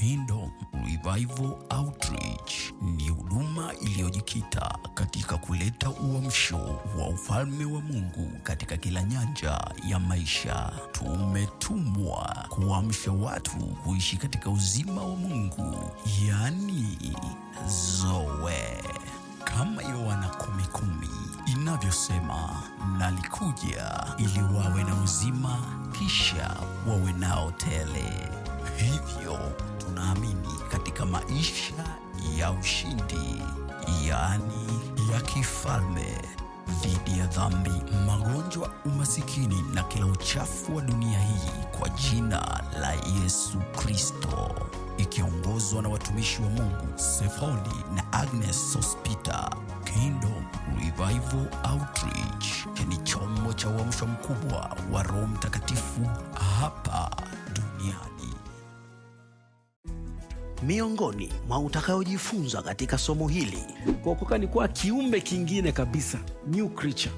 Kingdom Revival Outreach ni huduma iliyojikita katika kuleta uamsho wa ufalme wa Mungu katika kila nyanja ya maisha. Tumetumwa kuamsha watu kuishi katika uzima wa Mungu, yani Zoe. Kama Yohana 10:10 inavyosema, nalikuja ili wawe na uzima kisha wawe nao tele. Hivyo tunaamini katika maisha ya ushindi, yani ya kifalme, dhidi ya dhambi, magonjwa, umasikini na kila uchafu wa dunia hii, kwa jina la Yesu Kristo, ikiongozwa na watumishi wa Mungu Sefoni na Agnes Sospita. Kingdom Revival Outreach ni chombo cha uamsho mkubwa wa Roho Mtakatifu hapa duniani. Miongoni mwa utakayojifunza katika somo hili, kuokoka ni kuwa kiumbe kingine kabisa, new creature.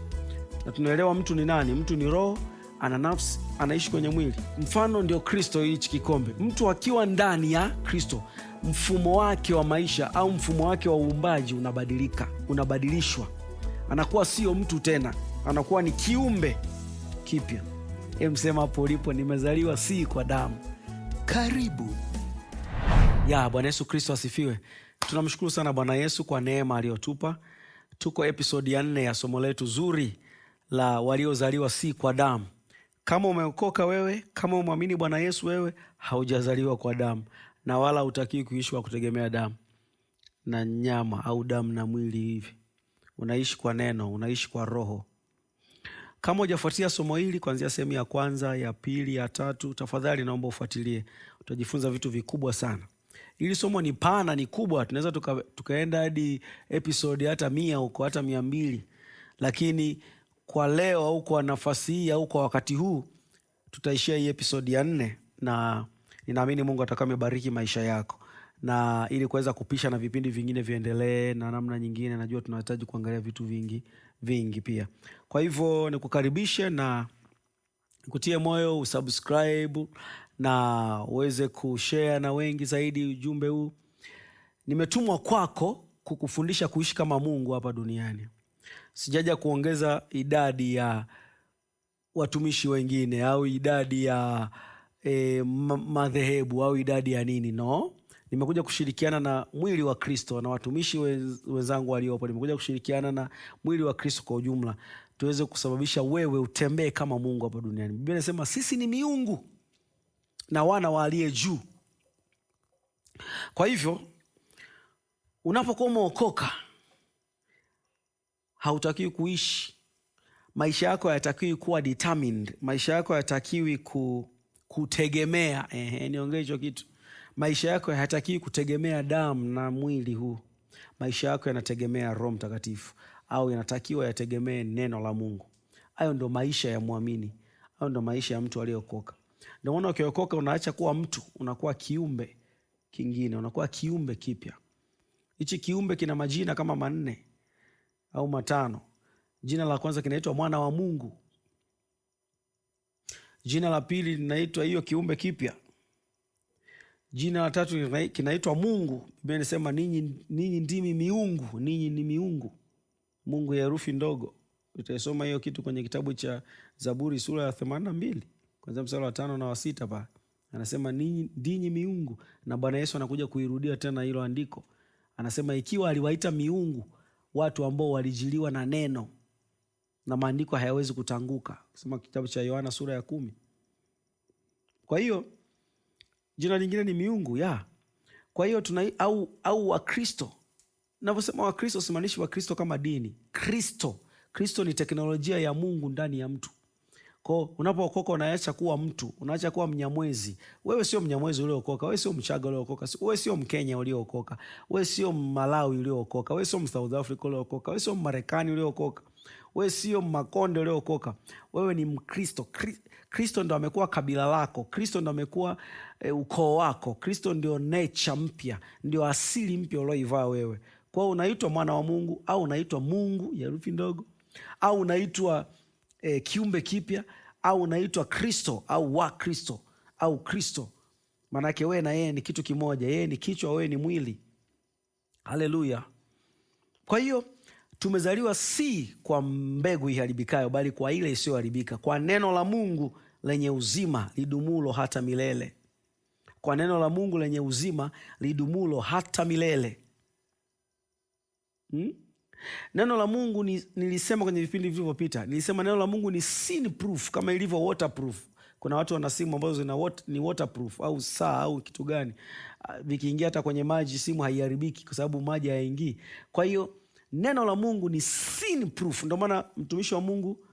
Na tunaelewa mtu ni nani? Mtu ni roho, ana nafsi, anaishi kwenye mwili. Mfano ndio Kristo hichi kikombe. Mtu akiwa ndani ya Kristo, mfumo wake wa maisha au mfumo wake wa uumbaji unabadilika, unabadilishwa. Anakuwa sio mtu tena, anakuwa ni kiumbe kipya. Msema hapo ulipo, nimezaliwa si kwa damu. Karibu. Bwana Yesu Kristo asifiwe. Tunamshukuru sana Bwana Yesu kwa neema aliyotupa. Tuko episodi ya 4 ya somo letu zuri la waliozaliwa si kwa damu. Kama umeokoka wewe, kama umwamini Bwana Yesu, wewe haujazaliwa kwa damu, na wala hutakiwi kuishi kwa kutegemea damu na nyama au damu na mwili hivi. Unaishi kwa neno, unaishi kwa roho. Kama hujafuatia somo hili kuanzia sehemu ya 1, ya 2, ya 3, tafadhali naomba ufuatilie. Utajifunza vitu vikubwa sana. Hili somo ni pana, ni kubwa. Tunaweza tukaenda hadi episode hata 100 huko, hata 200. Lakini kwa leo au kwa nafasi hii au kwa wakati huu tutaishia hii episode ya 4, na ninaamini Mungu atakuwa amebariki maisha yako. Na ili kuweza kupisha na vipindi vingine viendelee na namna nyingine, najua tunahitaji kuangalia vitu vingi pia. Kwa hivyo nikukaribishe na nikutie moyo usubscribe na uweze kushare na wengi zaidi ujumbe huu. Nimetumwa kwako kukufundisha kuishi kama Mungu hapa duniani. Sijaja kuongeza idadi ya watumishi wengine au idadi ya madhehebu au idadi ya nini. No, nimekuja kushirikiana na mwili wa Kristo na watumishi wenzangu waliopo. Nimekuja kushirikiana na mwili wa Kristo kwa ujumla, tuweze kusababisha wewe utembee kama Mungu hapa duniani. Biblia inasema sisi ni miungu na wana wa aliye juu. Kwa hivyo unapokuwa umeokoka, hautakiwi kuishi maisha yako, hayatakiwi kuwa determined. Maisha yako hayatakiwi kutegemea niongee hicho kitu. Maisha yako hayatakiwi kutegemea damu na mwili huu. Maisha yako yanategemea Roho Mtakatifu, au yanatakiwa yategemee neno la Mungu. Hayo ndio maisha ya muamini. Hayo ndio maisha ya mtu aliyeokoka. Ndio maana ukiokoka unaacha kuwa mtu, unakuwa kiumbe kingine, unakuwa kiumbe kipya. Hichi kiumbe kina majina kama 4 au 5. Jina la kwanza kinaitwa mwana wa Mungu. Jina la pili linaitwa hiyo kiumbe kipya. Jina la 3 kinaitwa Mungu. Biblia inasema ninyi ndimi miungu, ninyi ni miungu. Mungu ya herufi ndogo. Utasoma hiyo kitu kwenye kitabu cha Zaburi sura ya 82 kwanza mstari wa 5 na wa 6 pale. Anasema ninyi miungu, na Bwana Yesu anakuja kuirudia tena hilo andiko. Anasema ikiwa aliwaita miungu watu ambao walijiliwa na neno, na maandiko hayawezi kutanguka. Sema kitabu cha Yohana sura ya 10. Kwa hiyo jina lingine ni miungu Kwa hiyo au wa Kristo. Ninaposema wa Kristo, simaanishi wa Kristo kama dini. Kristo ni teknolojia ya Mungu ndani ya mtu. Kwa unapookoka unaacha kuwa mtu, unaacha kuwa Mnyamwezi. Wewe sio Mnyamwezi uliokoka, wewe sio Mchaga uliokoka, wewe sio Mkenya uliokoka, wewe sio Malawi uliokoka, wewe sio South Africa uliokoka, wewe sio Marekani uliokoka, wewe sio Makonde uliokoka. Wewe ni Mkristo. Kristo ndo amekuwa kabila lako. Kristo ndo amekuwa ukoo wako. Kristo ndio nature mpya, ndio asili mpya ulioivaa wewe. Kwa hiyo unaitwa mwana wa Mungu, au unaitwa Mungu ya herufi ndogo, au unaitwa kiumbe kipya, au unaitwa Kristo au wa Kristo au Kristo. Maanake wewe na yeye ni kitu kimoja, yeye ni kichwa, wewe ni mwili. Haleluya! Kwa hiyo tumezaliwa si kwa mbegu iharibikayo, bali kwa ile isiyoharibika, kwa neno la Mungu lenye uzima lidumulo hata milele. Kwa neno la Mungu lenye uzima lidumulo hata milele. Neno la Mungu nilisema kwenye vipindi vilivyopita, nilisema neno la Mungu ni sin proof kama ilivyo waterproof. Kuna watu wana simu ambazo ni waterproof au saa au kitu gani, vikiingia hata kwenye maji simu haiharibiki kwa sababu maji hayaingii. Kwa hiyo neno la Mungu ni sin proof. Ndio maana mtumishi wa Mungu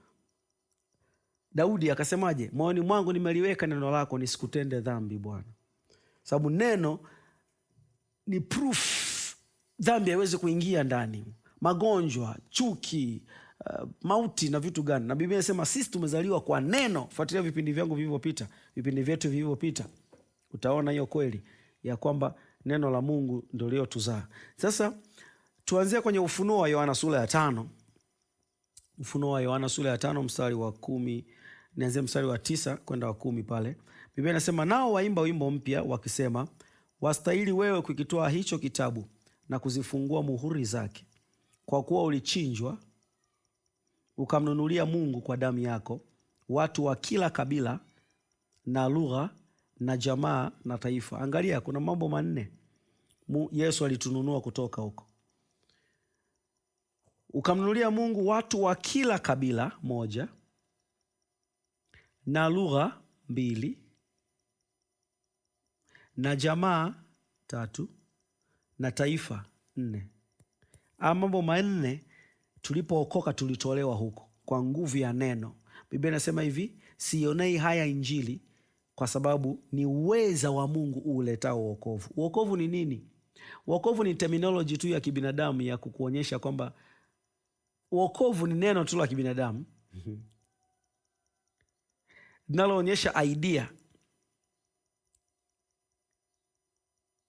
Daudi akasemaje? Moyoni mwangu nimeliweka neno lako, nisikutende dhambi Bwana. Sababu neno ni proof, dhambi haiwezi kuingia ndani, magonjwa, chuki, mauti na vitu gani. Na Biblia inasema sisi tumezaliwa kwa neno. Fuatilia vipindi vyangu vilivyopita, vipindi vyetu vilivyopita, utaona hiyo kweli ya kwamba neno la Mungu ndio liotuzaa. Sasa tuanzie kwenye Ufunuo wa Yohana sura ya 5. Ufunuo wa Yohana sura ya 5 mstari wa 10, nianzie mstari wa 9 kwenda wa 10 pale. Biblia inasema nao waimba wimbo mpya wakisema, wastahili wewe kukitoa hicho kitabu na kuzifungua muhuri zake, kwa kuwa ulichinjwa ukamnunulia Mungu kwa damu yako watu wa kila kabila na lugha na jamaa na taifa. Angalia, kuna mambo manne Yesu alitununua kutoka huko. Ukamnunulia Mungu watu wa kila kabila moja na lugha 2 na jamaa 3 na taifa 4. Mambo manne tulipookoka tulitolewa huko kwa nguvu ya neno. Biblia inasema hivi, sionei haya Injili kwa sababu ni uweza wa Mungu uletao wokovu. Wokovu ni nini? Wokovu ni terminology tu ya kibinadamu ya kukuonyesha kwamba wokovu ni neno tu la kibinadamu linaloonyesha idea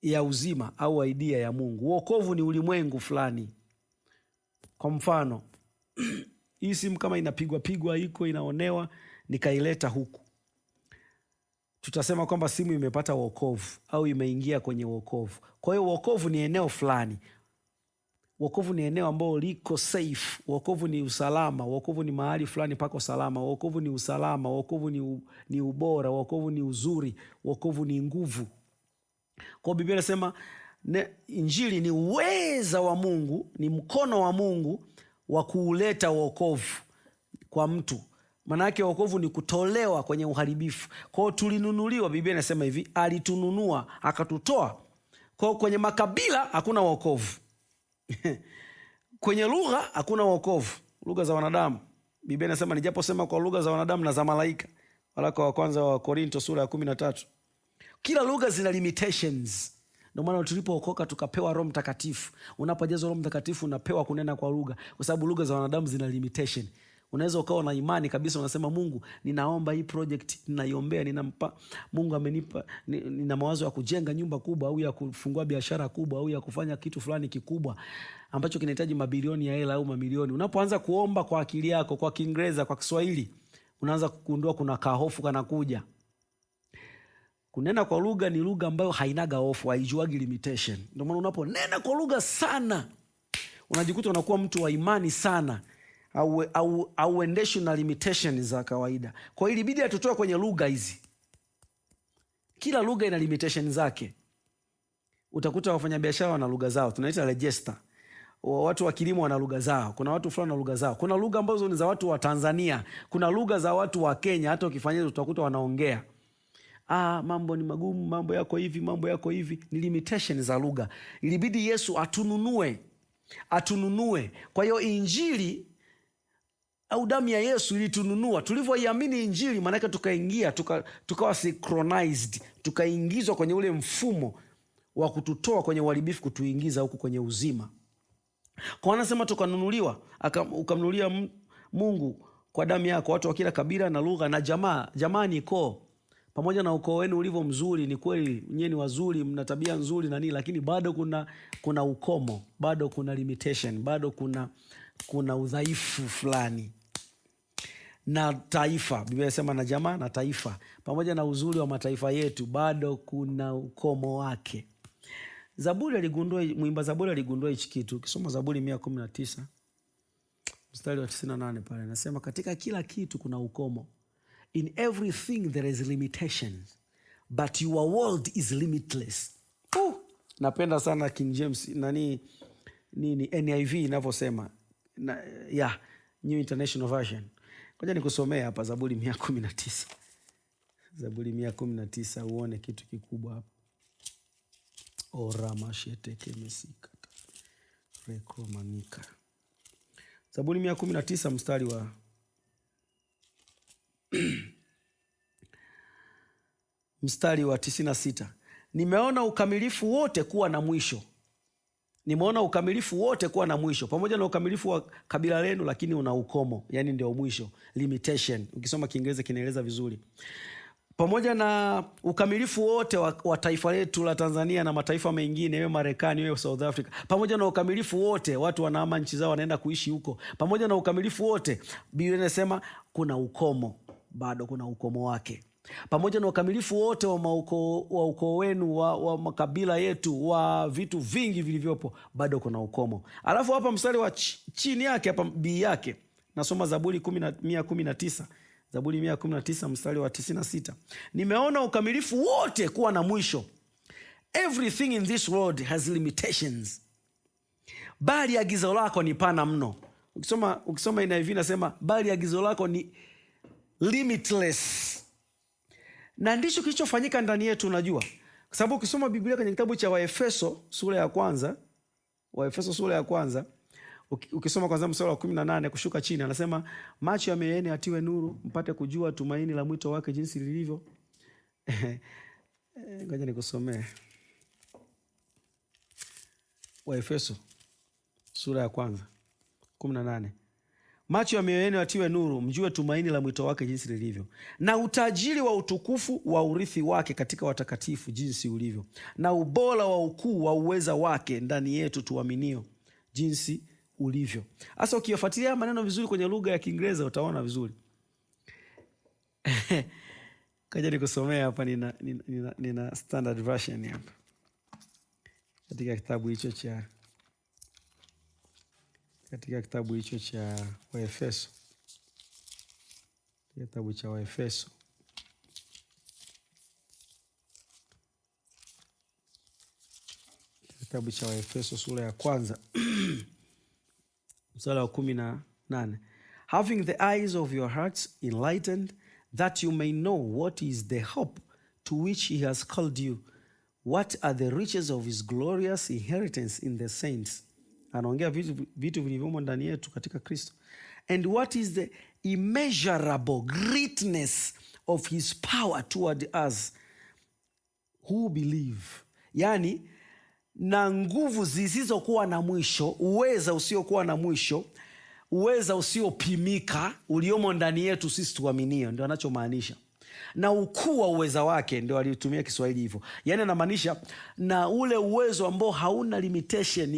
ya uzima au idea ya Mungu. Wokovu ni ulimwengu fulani. Kwa mfano hii simu kama inapigwa iko inaonewa, nikaileta huku, tutasema kwamba simu imepata wokovu au imeingia kwenye wokovu. Kwa hiyo wokovu ni eneo fulani. Wokovu ni eneo ambalo liko safe. Wokovu ni usalama. Wokovu ni mahali fulani pako salama. Wokovu ni usalama. Wokovu ni ubora. Wokovu ni uzuri. Wokovu ni nguvu. Kwa Biblia inasema Injili ni uweza wa Mungu, ni mkono wa Mungu wa kuuleta wokovu kwa mtu. Maana yake wokovu ni kutolewa kwenye uharibifu. Kwa hiyo tulinunuliwa. Biblia inasema hivi, alitununua akatutoa. Kwa hiyo kwenye makabila hakuna wokovu. Kwenye lugha hakuna wokovu, lugha za wanadamu. Biblia inasema nijaposema kwa lugha za wanadamu na za malaika. Waraka wa kwanza wa Korinto sura ya 13. Kila lugha zina limitations. Ndio maana tulipookoka tukapewa Roho Mtakatifu. Unapojazwa Roho Mtakatifu unapewa kunena kwa lugha, kwa sababu lugha za wanadamu zina limitation. Unaweza ukawa na imani kabisa, unasema Mungu, ninaomba hii project, ninaiombea, ninampa Mungu, amenipa, nina mawazo ya kujenga nyumba kubwa au ya kufungua biashara kubwa au ya kufanya kitu fulani kikubwa ambacho kinahitaji mabilioni ya hela au mamilioni. Unapoanza kuomba kwa akili yako, kwa Kiingereza, kwa Kiswahili, unaanza kugundua kuna kahofu kanakuja. Kunena kwa lugha ni lugha ambayo hainaga hofu, haijuagi limitation. Ndio maana unaponena kwa lugha sana, unajikuta unakuwa mtu wa imani sana, au endeshwi na limitation za kawaida. Kwa hiyo ilibidi atutoe kwenye lugha hizi. Kila lugha ina limitation zake. Utakuta wafanyabiashara wana lugha zao, tunaita register. Watu wa kilimo wana lugha zao, kuna watu fulani na lugha zao. Kuna lugha ambazo ni za watu wa Tanzania, kuna lugha za watu wa Kenya, hata ukifanyia utakuta wanaongea. Mambo ni magumu, mambo yako hivi, mambo yako hivi. Ni limitation za lugha. Ilibidi Yesu atununue. Kwa hiyo Injili au damu ya Yesu ilitununua. Tulivyoiamini Injili, maanake tukaingia, tukawa synchronized, tukaingizwa kwenye ule mfumo wa kututoa kwenye uharibifu kutuingiza huku kwenye uzima. Kwa anasema tukanunuliwa, ukamnunulia Mungu kwa damu yako watu wa kila kabila na lugha na jamaa. Jamaa ni koo. Pamoja na ukoo wenu ulivyo mzuri, ni kweli nyewe ni wazuri, mna tabia nzuri na nini, lakini bado kuna ukomo, bado kuna limitation, bado kuna udhaifu fulani. na taifa. Biblia inasema na jamaa na taifa. Pamoja na uzuri wa mataifa yetu, bado kuna ukomo wake. Mwimba Zaburi aligundua hichi kitu. Ukisoma Zaburi 119 mstari wa 98 pale anasema katika kila kitu kuna ukomo. In everything there is limitations, but your world is limitless. Napenda sana King James NIV inavyosema. New International Version. Ngoja nikusomee hapa Zaburi 119. Zaburi 119 uone kitu kikubwa hapa. Oramashetekemesika rekomanika. Zaburi 119 mstari wa mstari wa 96. Nimeona ukamilifu wote kuwa na mwisho. Nimeona ukamilifu wote kuwa na mwisho. Pamoja na ukamilifu wa kabila lenu, lakini una ukomo. Yani ndio mwisho. Limitation. Ukisoma Kiingereza kinaeleza vizuri. Pamoja na ukamilifu wote wa taifa letu la Tanzania na mataifa mengine, wewe Marekani, wewe South Africa. Pamoja na ukamilifu wote, watu wanahama nchi zao wanaenda kuishi huko. Pamoja na ukamilifu wote, Biblia inasema kuna ukomo. Bado kuna ukomo wake. Pamoja na ukamilifu wote wa ukoo wenu, wa makabila yetu, wa vitu vingi vilivyopo, bado kuna ukomo. Alafu hapa mstari wa chini yake hapa bii yake, nasoma Zaburi 119. Zaburi 119 mstari wa 96. Nimeona ukamilifu wote kuwa na mwisho. Everything in this world has limitations, bali agizo lako ni pana mno. Ukisoma NIV nasema bali agizo lako ni limitless. Na ndicho kilichofanyika ndani yetu, unajua. Kwa sababu ukisoma Biblia kwenye kitabu cha Waefeso sura ya kwanza, ukisoma kwanza mstari wa 18 kushuka chini, anasema macho ya mioyoni atiwe nuru, mpate kujua tumaini la mwito wake jinsi lilivyo. Ngoja nikusomee. Waefeso sura ya kwanza 18. Macho ya mioyoni atiwe nuru, mjue tumaini la mwito wake jinsi lilivyo, na utajiri wa utukufu wa urithi wake katika watakatifu jinsi ulivyo, na ubora wa ukuu wa uweza wake ndani yetu tuaminio jinsi ulivyo. Hasa ukiyafuatilia maneno vizuri kwenye lugha ya Kiingereza utaona vizuri. Kaja nikusomea hapa, nina standard version hapa. Katika kitabu hicho cha Waefeso. Kitabu cha Waefeso. Kitabu cha Waefeso sura ya kwanza. Mstari wa 18. Having the eyes of your hearts enlightened, that you may know what is the hope to which he has called you, what are the riches of his glorious inheritance in the saints. Anaongea vitu vilivyomo ndani yetu katika Kristo. And what is the immeasurable greatness of his power toward us who believe. Yani, na nguvu zisizokuwa na mwisho, uweza usiokuwa na mwisho, uweza usiopimika uliomo ndani yetu sisi tuaminio, ndio anachomaanisha. Na ukuu wa uweza wake, ndio alitumia Kiswahili hivyo. Yani anamaanisha na ule uwezo ambao hauna limitation,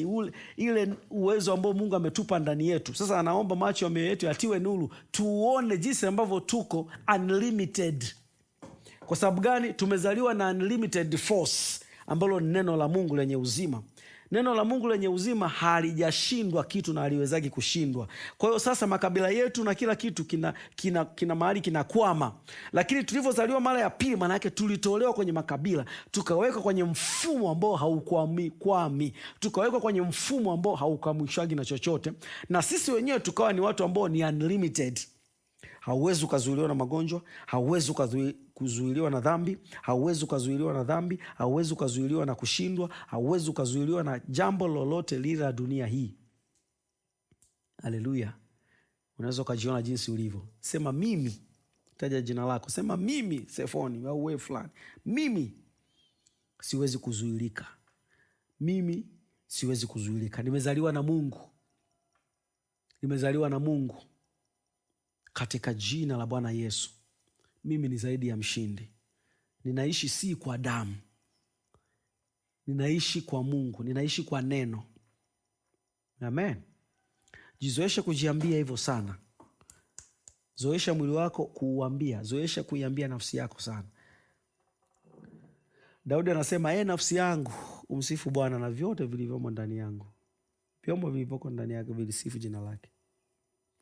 ile uwezo ambao Mungu ametupa ndani yetu. Sasa anaomba macho ya mioyo yetu yatiwe nuru, tuone jinsi ambavyo tuko unlimited. Kwa sababu gani? Tumezaliwa na unlimited force, ambalo ni neno la Mungu lenye uzima. Neno la Mungu lenye uzima halijashindwa kitu na haliwezaki kushindwa. Kwa hiyo sasa makabila yetu na kila kitu kina mahali kinakwama. Lakini tulivyozaliwa mara ya pili, maana yake tulitolewa kwenye makabila, tukawekwa kwenye mfumo ambao haukwami. Tukawekwa kwenye mfumo ambao haukwamishwagi na chochote. Na sisi wenyewe tukawa ni watu ambao ni unlimited. Hauwezi ukazuiliwa na magonjwa, hauwezi kuzuiliwa na dhambi, hauwezi ukazuiliwa na dhambi, hauwezi ukazuiliwa na kushindwa, hauwezi ukazuiliwa na jambo lolote lile la dunia hii. Haleluya. Unaweza ukajiona jinsi ulivyo. Sema mimi, taja jina lako. Sema mimi, Sefoni au wewe fulani. Mimi siwezi kuzuilika. Mimi siwezi kuzuilika. Nimezaliwa na Mungu. Nimezaliwa na Mungu. Katika jina la Bwana Yesu. Mimi ni zaidi ya mshindi. Ninaishi si kwa damu. Ninaishi kwa Mungu. Ninaishi kwa neno. Amen. Jizoeshe kujiambia hivyo sana. Zoesha mwili wako kuuambia, zoesha kuiambia nafsi yako sana. Daudi anasema, nafsi yangu umsifu Bwana na vyote vilivyomo ndani yangu. Vyombo vilivyoko ndani yake vilisifu jina lake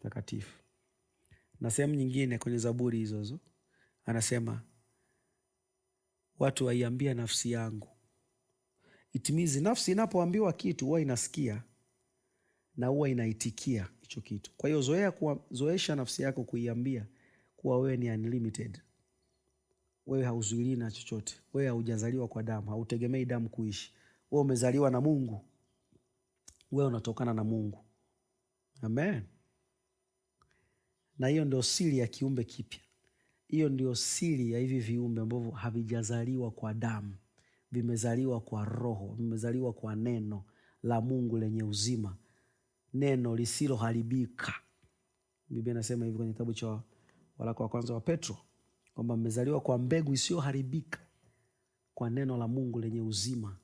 takatifu. Na sehemu nyingine kwenye Zaburi hizo anasema, watu waiambia nafsi yangu. Itimizi, nafsi inapoambiwa kitu huwa inasikia na huwa inaitikia hicho kitu. Kwa hiyo zoesha nafsi yako kuiambia kuwa wewe ni unlimited. Wewe hauzuilii na chochote. Wewe haujazaliwa kwa damu, hautegemei damu kuishi. Wewe umezaliwa na Mungu. Wewe unatokana na Mungu. Amen. Na hiyo ndio siri ya kiumbe kipya. Hiyo ndio siri ya hivi viumbe ambavyo havijazaliwa kwa damu, vimezaliwa kwa Roho, vimezaliwa kwa neno la Mungu lenye uzima, neno lisiloharibika. Biblia inasema hivi kwenye kitabu cha waraka wa kwanza wa Petro kwamba mmezaliwa kwa mbegu isiyoharibika, kwa neno la Mungu lenye uzima.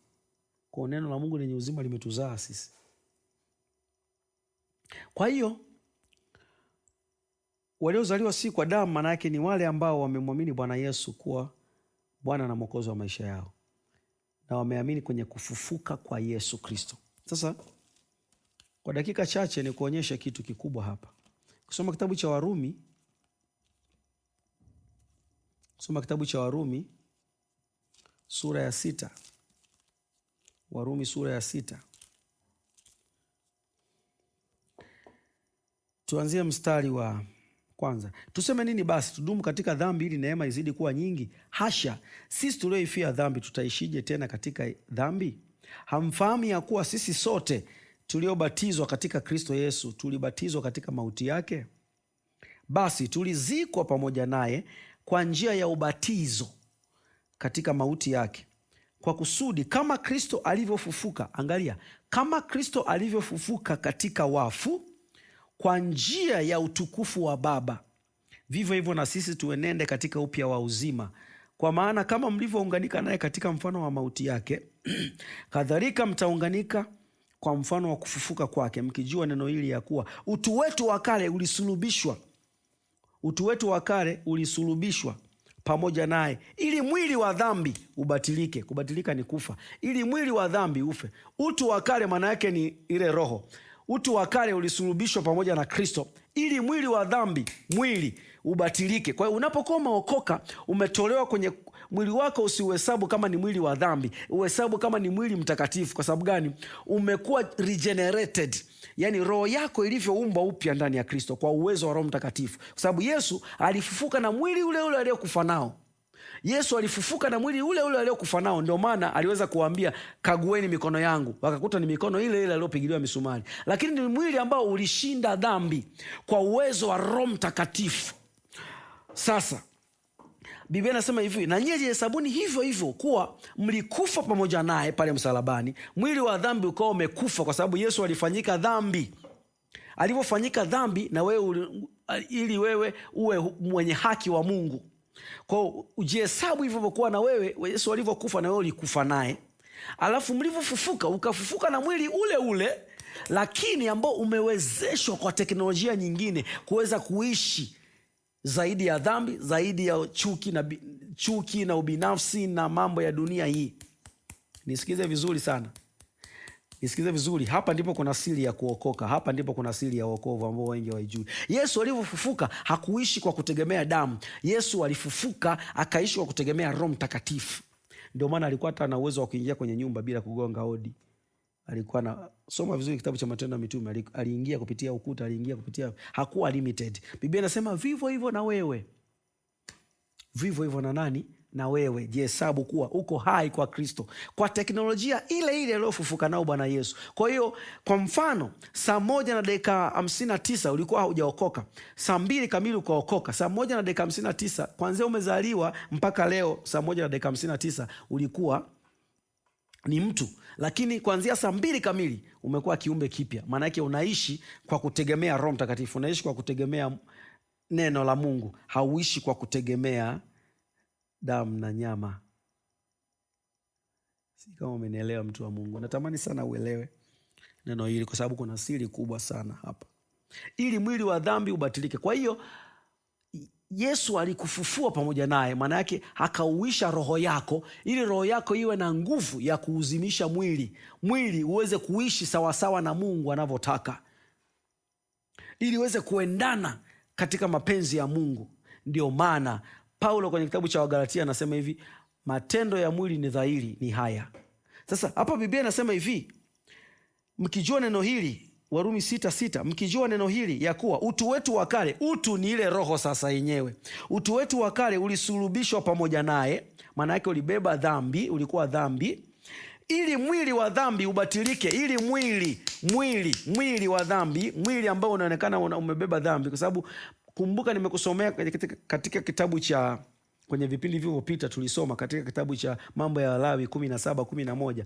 Kwa neno la Mungu lenye uzima limetuzaa sisi. Kwa hiyo waliozaliwa si kwa damu, maana yake ni wale ambao wamemwamini Bwana Yesu kuwa Bwana na Mwokozi wa maisha yao, na wameamini kwenye kufufuka kwa Yesu Kristo. Sasa kwa dakika chache ni kuonyesha kitu kikubwa hapa. Kusoma kitabu cha Warumi, sura ya 6. Warumi sura ya 6. Tuanzie mstari wa kwanza. Tuseme nini basi? Tudumu katika dhambi ili neema izidi kuwa nyingi? Hasha! Sisi tulioifia dhambi tutaishije tena katika dhambi? Hamfahamu ya kuwa sisi sote tuliobatizwa katika Kristo Yesu tulibatizwa katika mauti yake? Basi tulizikwa pamoja naye kwa njia ya ubatizo katika mauti yake, kwa kusudi kama Kristo alivyofufuka, angalia, kama Kristo alivyofufuka katika wafu kwa njia ya utukufu wa Baba, vivyo hivyo na sisi tuenende katika upya wa uzima. Kwa maana kama mlivyounganika naye katika mfano wa mauti yake, kadhalika mtaunganika kwa mfano wa kufufuka kwake, mkijua neno hili ya kuwa utu wetu wa kale ulisulubishwa pamoja naye, ili mwili wa dhambi ubatilike. Kubatilika ni kufa. Ili mwili wa dhambi ufe. Utu wa kale maana yake ni ile roho. Utu wa kale ulisulubishwa pamoja na Kristo ili mwili wa dhambi, mwili ubatilike. Kwa hiyo unapokuwa umeokoka, umetolewa kwenye mwili wako, usiuhesabu kama ni mwili wa dhambi, uhesabu kama ni mwili mtakatifu. Kwa sababu gani? Umekuwa regenerated, yani roho yako ilivyoumbwa upya ndani ya Kristo kwa uwezo wa Roho Mtakatifu, kwa sababu Yesu alifufuka na mwili ule ule aliokufa nao. Yesu alifufuka na mwili ule ule aliokufa nao. Ndio maana aliweza kuwaambia, kagueni mikono yangu, wakakuta ni mikono ile ile aliopigiliwa misumari, lakini ni mwili ambao ulishinda dhambi kwa uwezo wa Roho Mtakatifu. Sasa Biblia inasema hivi, na nyinyi jihesabuni hivyo hivyo kuwa mlikufa pamoja naye pale msalabani. Mwili wa dhambi ukawa umekufa kwa sababu Yesu alifanyika dhambi. Alivyofanyika dhambi na wewe, ili wewe uwe mwenye haki wa Mungu. Kwa ujihesabu hivyo kuwa na wewe Yesu alivyokufa na wewe ulikufa naye. Alafu mlivyofufuka ukafufuka na mwili ule ule, lakini ambao umewezeshwa kwa teknolojia nyingine kuweza kuishi zaidi ya dhambi, zaidi ya chuki na ubinafsi na mambo ya dunia hii. Nisikize vizuri sana. Nisikize vizuri. Hapa ndipo kuna siri ya kuokoka. Hapa ndipo kuna siri ya wokovu ambao wengi hawaijui. Yesu alivyofufuka hakuishi kwa kutegemea damu. Yesu alifufuka akaishi kwa kutegemea Roho Mtakatifu. Ndio maana alikuwa hata na uwezo wa kuingia kwenye nyumba bila kugonga hodi. Alikuwa na soma vizuri kitabu cha Matendo ya Mitume, aliingia kupitia ukuta, hakuwa limited. Biblia inasema vivyo hivyo na wewe. Vivyo hivyo na nani? Na wewe. Jihesabu kuwa uko hai kwa Kristo, kwa teknolojia ile ile aliyofufuka nao Bwana Yesu. Kwa hiyo, kwa mfano, saa 1:59 ulikuwa haujaokoka, saa 2 kamili ukaokoka. Saa 1:59 kwanzia umezaliwa mpaka leo, saa 1:59 ulikuwa ni mtu, lakini kuanzia saa 2 kamili umekuwa kiumbe kipya. Maana yake unaishi kwa kutegemea Roho Mtakatifu, unaishi kwa kutegemea neno la Mungu, hauishi kwa kutegemea damu na nyama. Si kama umenielewa, mtu wa Mungu? Natamani sana uelewe neno hili, kwa sababu kuna siri kubwa sana hapa. Ili mwili wa dhambi ubatilike. Kwa hiyo Yesu alikufufua pamoja naye, maana yake akauisha roho yako, ili roho yako iwe na nguvu ya kuuzimisha mwili uweze kuishi sawasawa na Mungu anavyotaka, ili uweze kuendana katika mapenzi ya Mungu. Ndio maana Paulo kwenye kitabu cha Wagalatia anasema hivi, matendo ya mwili ni dhahiri, ni haya. Sasa hapa Biblia inasema hivi, mkijua neno hili, Warumi 6:6, mkijua neno hili ya kuwa utu wetu wa kale, utu ni ile roho sasa yenyewe, utu wetu wa kale ulisulubishwa pamoja naye, maana yake ulibeba dhambi, ulikuwa dhambi, ili mwili wa dhambi ubatilike, ili mwili wa dhambi, mwili ambao unaonekana umebeba dhambi. Kwa sababu kumbuka, nimekusomea katika kitabu cha, kwenye vipindi vilivyopita tulisoma katika kitabu cha Mambo ya Walawi 17:11,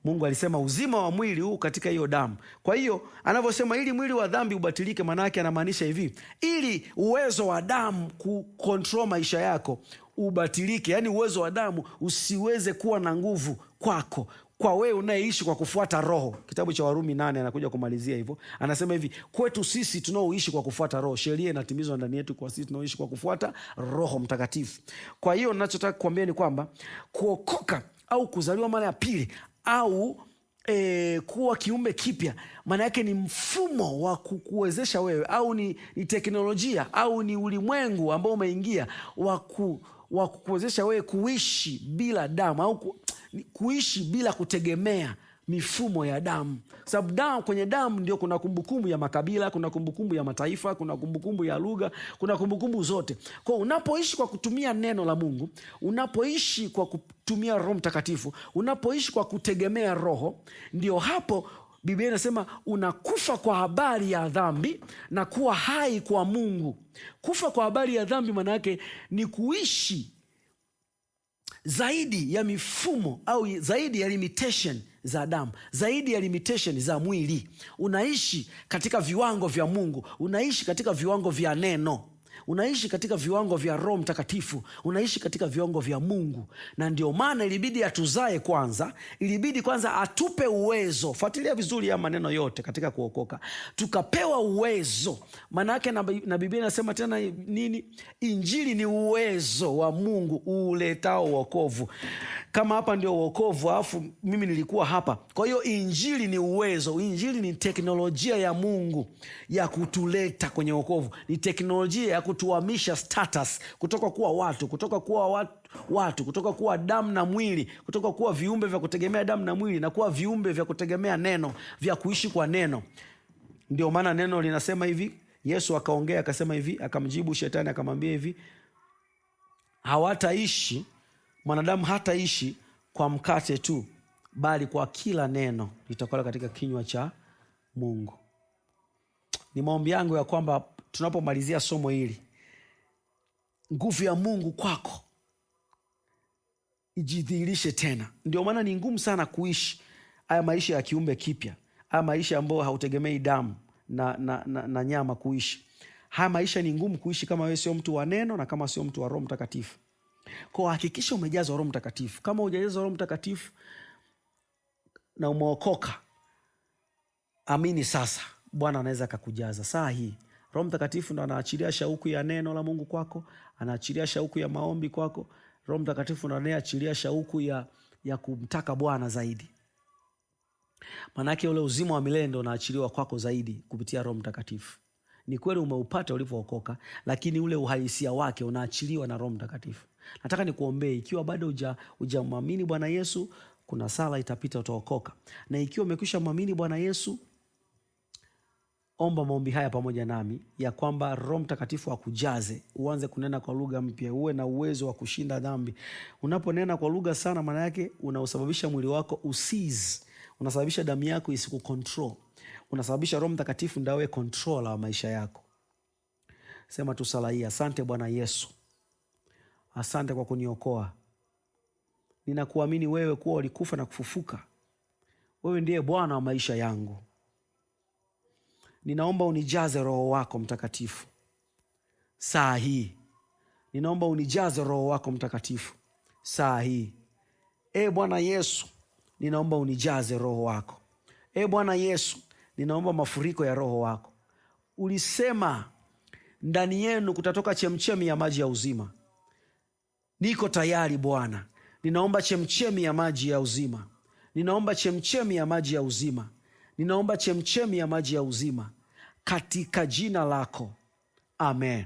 Mungu alisema uzima wa mwili huu katika hiyo damu. Kwa hiyo anavyosema ili mwili wa dhambi ubatilike, maana yake anamaanisha hivi, ili uwezo wa damu kukontrol maisha yako ubatilike, yani uwezo wa damu usiweze kuwa na nguvu kwako, kwa wewe unayeishi kwa kufuata roho. Kitabu cha Warumi 8 anakuja kumalizia hivyo, anasema hivi, kwetu sisi tunaoishi kwa kufuata roho, sheria inatimizwa ndani yetu kwa sisi tunaoishi kwa kufuata Roho Mtakatifu. Kwa hiyo ninachotaka kuambia ni kwamba kuokoka au kuzaliwa mara ya pili au kuwa kiumbe kipya, maana yake ni mfumo wa kukuwezesha wewe, au ni teknolojia, au ni ulimwengu ambao umeingia wa kukuwezesha wewe kuishi bila damu, au kuishi bila kutegemea mifumo ya damu. Sababu kwenye damu ndio kuna kumbukumbu ya makabila, kuna kumbukumbu ya mataifa, kuna kumbukumbu ya lugha, kuna kumbukumbu zote. Kwa unapoishi kwa kutumia neno la Mungu, unapoishi kwa kutumia Roho Mtakatifu, unapoishi kwa kutegemea Roho, ndio hapo Biblia inasema unakufa kwa habari ya dhambi na kuwa hai kwa Mungu. Kufa kwa habari ya dhambi maana yake ni kuishi zaidi ya mifumo au zaidi ya limitation za damu, zaidi ya limitation za mwili. Unaishi katika viwango vya Mungu, unaishi katika viwango vya neno, unaishi katika viwango vya Roho Mtakatifu, unaishi katika viwango vya Mungu. Na ndio maana ilibidi atuzae kwanza, ilibidi kwanza atupe uwezo. Fuatilia vizuri ya maneno yote katika kuokoka, tukapewa uwezo. Maana yake na Biblia inasema tena nini? Injili ni uwezo wa Mungu uletao wokovu. Kama hapa ndio wokovu, alafu mimi nilikuwa hapa. Kwa hiyo injili ni uwezo, injili ni teknolojia ya Mungu ya kutuleta kwenye wokovu, ni teknolojia ya kutuhamisha status kutoka kuwa watu, kutoka kuwa damu na mwili, kutoka kuwa viumbe vya kutegemea damu na mwili na kuwa viumbe vya kutegemea neno, vya kuishi kwa neno. Ndio maana neno linasema hivi, Yesu akaongea akasema hivi, akamjibu shetani akamwambia hivi, mwanadamu hataishi kwa mkate tu, bali kwa kila neno litatoka katika kinywa cha Mungu. Ni maombi yangu ya kwamba tunapomalizia somo hili, nguvu ya Mungu kwako ijidhihirishe tena. Ndio maana ni ngumu sana kuishi haya maisha ya kiumbe kipya, haya maisha ambayo hautegemei damu na nyama kuishi. Haya maisha ni ngumu kuishi kama wewe sio mtu wa neno na kama sio mtu wa Roho Mtakatifu. Kwa hakikisha umejazwa Roho Mtakatifu. Kama hujajazwa Roho Mtakatifu na umeokoka, amini sasa, Bwana anaweza akakujaza saa hii. Roho Mtakatifu ndo anaachilia shauku ya neno la Mungu kwako, anaachilia shauku ya maombi kwako. Roho Mtakatifu ndo anaachilia shauku ya kumtaka Bwana zaidi. Manake ule uzima wa milele ndo unaachiliwa kwako zaidi kupitia Roho Mtakatifu. Ni kweli umeupata ulipookoka, lakini ule uhalisia wake unaachiliwa na Roho Mtakatifu. Nataka nikuombee, ikiwa bado hujamwamini Bwana Yesu, kuna sala itapita utaokoka. Na ikiwa umekwisha mwamini Bwana Yesu, omba maombi haya pamoja nami, ya kwamba Roho Mtakatifu akujaze, uanze kunena kwa lugha mpya, uwe na uwezo wa kushinda dhambi. Unaponena kwa lugha sana, maana yake unausababisha mwili wako usizi, unasababisha damu yako isikukontrol, unasababisha Roho Mtakatifu ndawe controller wa maisha yako. Sema tu sala hii: asante Bwana Yesu, asante kwa kuniokoa. Ninakuamini wewe kuwa ulikufa na kufufuka. Wewe ndiye Bwana wa maisha yangu. Ninaomba unijaze Roho wako Mtakatifu saa hii. Ninaomba unijaze Roho wako Mtakatifu saa hii. Bwana Yesu, ninaomba unijaze Roho wako. Bwana Yesu, ninaomba mafuriko ya Roho wako. Ulisema ndani yenu kutatoka chemchemi ya maji ya uzima. Niko tayari Bwana, ninaomba chemchemi ya maji ya uzima, ninaomba chemchemi ya maji ya uzima, ninaomba chemchemi ya maji ya uzima katika jina lako, amen.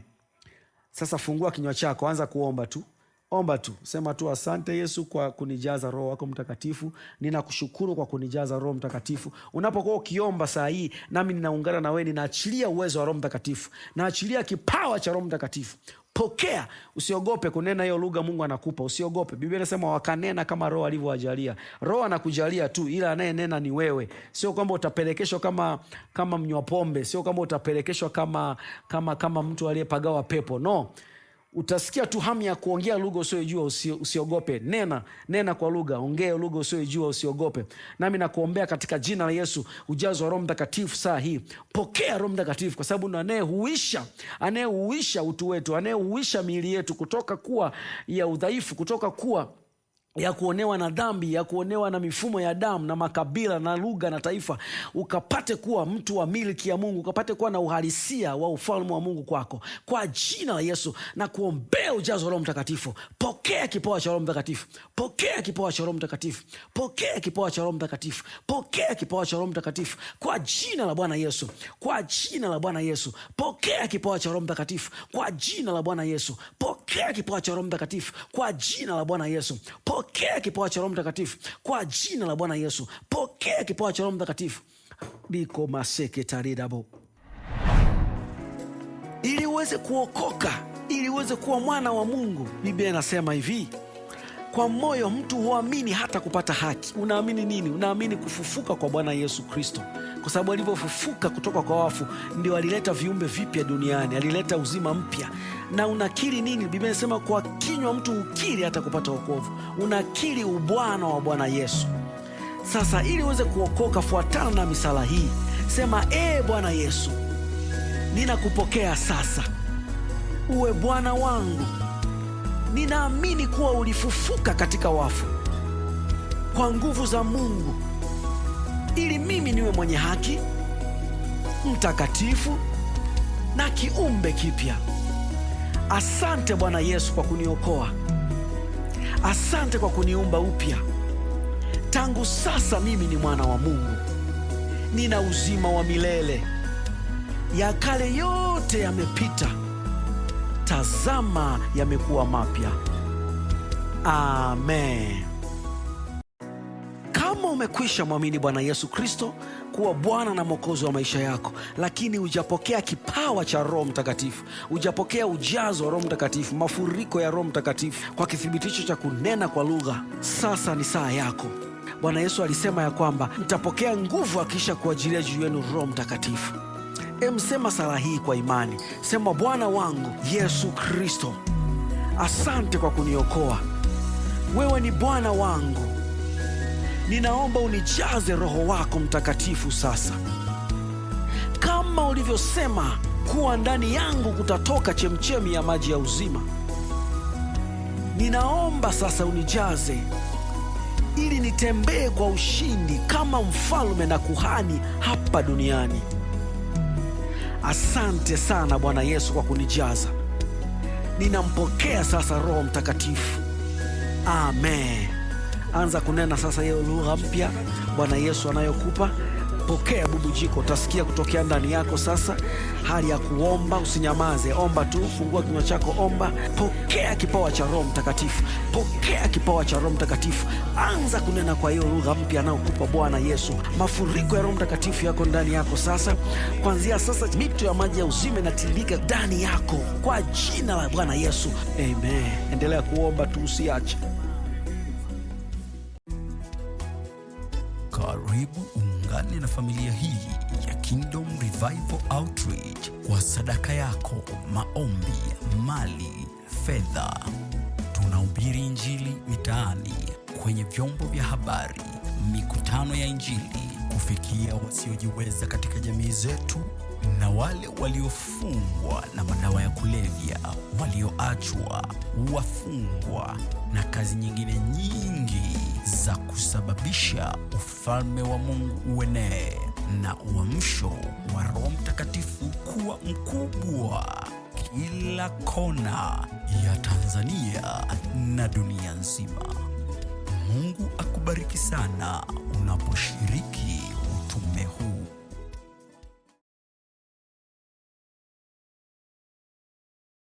Sasa fungua kinywa chako, anza kuomba tu. Omba tu, sema tu, asante Yesu kwa kunijaza Roho wako Mtakatifu. Ninakushukuru kwa kunijaza Roho Mtakatifu. Unapokuwa ukiomba saa hii, nami ninaungana na wewe, ninaachilia uwezo wa Roho Mtakatifu, naachilia kipawa cha Roho Mtakatifu. Pokea, usiogope kunena hiyo lugha Mungu anakupa, usiogope. Biblia inasema wakanena kama Roho alivyowajalia. Roho anakujalia tu, ila anayenena ni wewe. Sio kwamba utapelekeshwa kama mnywa pombe, sio kwamba utapelekeshwa kama mtu aliyepagawa pepo. No. Utasikia tu hamu ya kuongea lugha usiyojua, usiogope. Nena kwa lugha, ongea lugha usiyojua, usiogope. Nami nakuombea katika jina la Yesu ujazo wa Roho Mtakatifu saa hii. Pokea Roho Mtakatifu, kwa sababu anayehuisha utu wetu, anayehuisha miili yetu kutoka kuwa ya udhaifu, kutoka kuwa ya kuonewa na dhambi, ya kuonewa na mifumo ya damu na makabila na lugha na taifa, ukapate kuwa mtu wa miliki ya Mungu, ukapate kuwa na uhalisia wa ufalme wa Mungu kwako. Kwa jina la Yesu na kuombea ujazo wa Roho Mtakatifu. Pokea kipawa cha Roho Mtakatifu. Pokea kipawa cha Roho Mtakatifu. Pokea kipawa cha Roho Mtakatifu. Pokea kipawa cha Roho Mtakatifu. Kwa jina la Bwana Yesu. Kwa jina la Bwana Yesu. Pokea kipawa cha Roho Mtakatifu. Kwa jina la Bwana Yesu. Pokea kipawa cha Roho Mtakatifu. Kwa jina la Bwana Yesu. Pokea kipawa cha Roho Mtakatifu kwa jina la Bwana Yesu. Pokea kipawa cha Roho Mtakatifu. Biko maseke taridabo. Ili uweze kuokoka, ili uweze kuwa mwana wa Mungu, Biblia inasema hivi: kwa moyo mtu huamini hata kupata haki. Unaamini nini? Unaamini kufufuka kwa Bwana Yesu Kristo, kwa sababu alivyofufuka kutoka kwa wafu ndio alileta viumbe vipya duniani, alileta uzima mpya. Na unakiri nini? Biblia inasema kwa kinywa mtu ukiri hata kupata wokovu. Unakiri ubwana wa Bwana Yesu. Sasa ili uweze kuokoka, fuatana na misala hii. Sema, Bwana Yesu, ninakupokea sasa, uwe Bwana wangu. Ninaamini kuwa ulifufuka katika wafu kwa nguvu za Mungu, ili mimi niwe mwenye haki, mtakatifu na kiumbe kipya. Asante Bwana Yesu kwa kuniokoa. Asante kwa kuniumba upya. Tangu sasa mimi ni mwana wa Mungu. Nina uzima wa milele. Ya kale yote yamepita. Tazama yamekuwa mapya. Amen. Kama umekwisha mwamini Bwana Yesu Kristo kuwa Bwana na Mwokozi wa maisha yako, lakini hujapokea kipawa cha Roho Mtakatifu, hujapokea ujazo wa Roho Mtakatifu, mafuriko ya Roho Mtakatifu kwa kithibitisho cha kunena kwa lugha, sasa ni saa yako. Bwana Yesu alisema ya kwamba mtapokea nguvu akisha kuajilia juu yenu Roho Mtakatifu. Sema sala hii kwa imani. Sema, Bwana wangu Yesu Kristo, asante kwa kuniokoa. Wewe ni Bwana wangu. Ninaomba unijaze Roho wako Mtakatifu sasa, kama ulivyosema kuwa ndani yangu kutatoka chemchemi ya maji ya uzima. Ninaomba sasa unijaze ili nitembee kwa ushindi kama mfalme na kuhani hapa duniani. Asante sana Bwana Yesu kwa kunijaza. Ninampokea sasa Roho Mtakatifu. Amen. Anza kunena sasa hiyo lugha mpya Bwana Yesu anayokupa. Pokea bubujiko, utasikia kutokea ndani yako sasa. Hali ya kuomba, usinyamaze, omba tu, fungua kinywa chako, omba. Pokea kipawa cha Roho Mtakatifu. Pokea kipawa cha Roho Mtakatifu. Anza kunena kwa hiyo lugha mpya anayokupa Bwana Yesu. Mafuriko ya Roho Mtakatifu yako ndani yako sasa. Kuanzia sasa mito ya maji ya uzima inatiririka ndani yako kwa jina la Bwana Yesu. Amen. Endelea kuomba tu, usiache. Karibu ungane na familia hii ya Kingdom Revival Outreach kwa sadaka yako, maombi, mali, fedha. Tunahubiri Injili mitaani, kwenye vyombo vya habari, mikutano ya Injili, kufikia wasiojiweza katika jamii zetu na wale waliofungwa na madawa ya kulevya, walioachwa, wafungwa na kazi nyingine nyingi za kusababisha ufalme wa Mungu uenee na uamsho wa Roho Mtakatifu kuwa mkubwa. kila kona ya Tanzania na dunia nzima. Mungu akubariki sana unaposhiriki